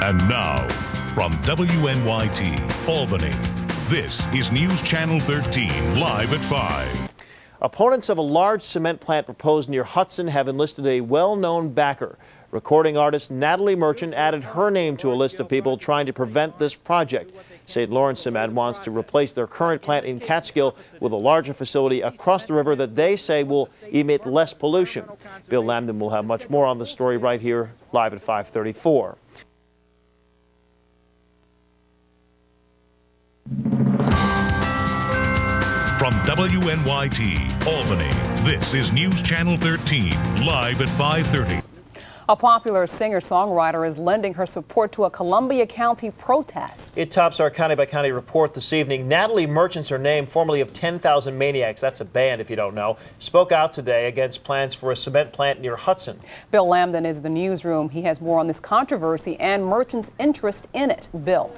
And now, from WNYT, Albany, this is News Channel 13, live at 5. Opponents of a large cement plant proposed near Hudson have enlisted a well-known backer. Recording artist Natalie Merchant added her name to a list of people trying to prevent this project. St. Lawrence Cement wants to replace their current plant in Catskill with a larger facility across the river that they say will emit less pollution. Bill Lambden will have much more on the story right here, live at 5:34. From WNYT, Albany, this is News Channel 13, live at 5:30. A popular singer-songwriter is lending her support to a Columbia County protest. It tops our county-by-county report this evening. Natalie Merchant's her name, formerly of 10,000 Maniacs, that's a band if you don't know, spoke out today against plans for a cement plant near Hudson. Bill Lambden is in the newsroom. He has more on this controversy and Merchant's interest in it. Bill.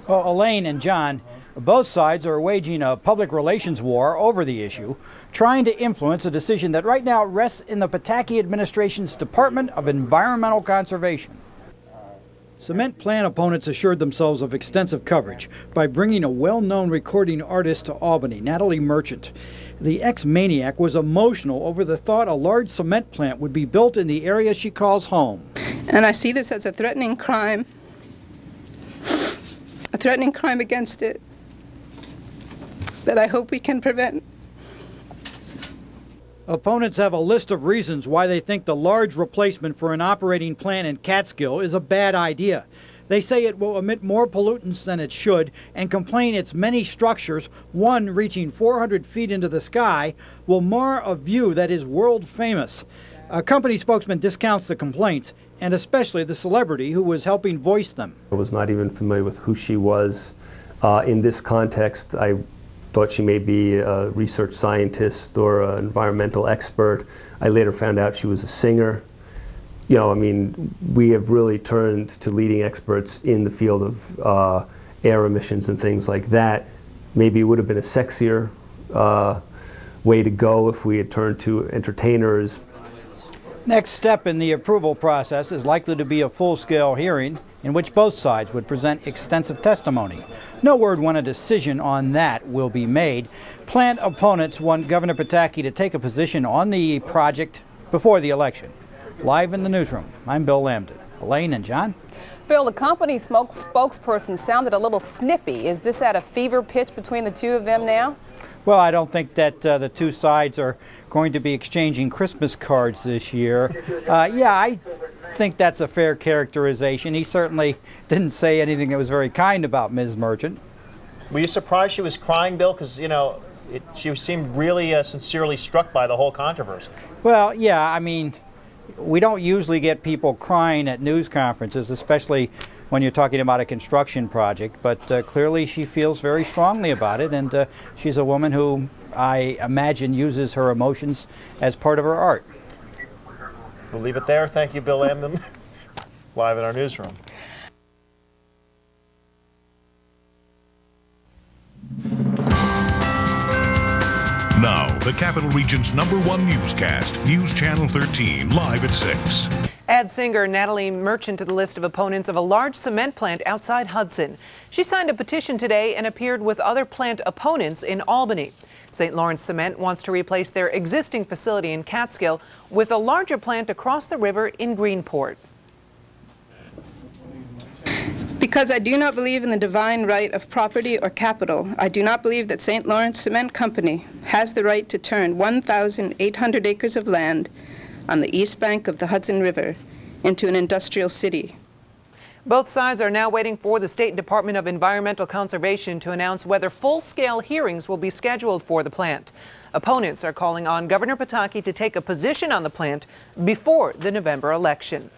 Well, Elaine and John, both sides are waging a public relations war over the issue, trying to influence a decision that right now rests in the Pataki administration's Department of Environmental Conservation. Cement plant opponents assured themselves of extensive coverage by bringing a well-known recording artist to Albany, Natalie Merchant. The ex-maniac was emotional over the thought a large cement plant would be built in the area she calls home. And I see this as a threatening crime against it that I hope we can prevent. Opponents have a list of reasons why they think the large replacement for an operating plant in Catskill is a bad idea. They say it will emit more pollutants than it should and complain its many structures, one reaching 400 feet into the sky, will mar a view that is world famous. A company spokesman discounts the complaints, and especially the celebrity who was helping voice them. I was not even familiar with who she was. In this context, I thought she may be a research scientist or an environmental expert. I later found out she was a singer. You know, I mean, we have really turned to leading experts in the field of air emissions and things like that. Maybe it would have been a sexier way to go if we had turned to entertainers. Next step in the approval process is likely to be a full-scale hearing in which both sides would present extensive testimony. No word when a decision on that will be made. Plant opponents want Governor Pataki to take a position on the project before the election. Live in the newsroom, I'm Bill Lambden. Elaine and John? Bill, the company spokesperson sounded a little snippy. Is this at a fever pitch between the two of them now? Well, I don't think that the two sides are going to be exchanging Christmas cards this year. Yeah, I think that's a fair characterization. He certainly didn't say anything that was very kind about Ms. Merchant. Were you surprised she was crying, Bill? Because, you know, she seemed really sincerely struck by the whole controversy. Well, yeah, I mean, we don't usually get people crying at news conferences, especially when you're talking about a construction project, but clearly she feels very strongly about it, and she's a woman who I imagine uses her emotions as part of her art. We'll leave it there. Thank you, Bill Lambden, live in our newsroom. Now, the Capital Region's #1 newscast, News Channel 13, live at 6. Add singer Natalie Merchant to the list of opponents of a large cement plant outside Hudson. She signed a petition today and appeared with other plant opponents in Albany. St. Lawrence Cement wants to replace their existing facility in Catskill with a larger plant across the river in Greenport. Because I do not believe in the divine right of property or capital, I do not believe that St. Lawrence Cement Company has the right to turn 1,800 acres of land on the east bank of the Hudson River into an industrial city. Both sides are now waiting for the State Department of Environmental Conservation to announce whether full-scale hearings will be scheduled for the plant. Opponents are calling on Governor Pataki to take a position on the plant before the November election.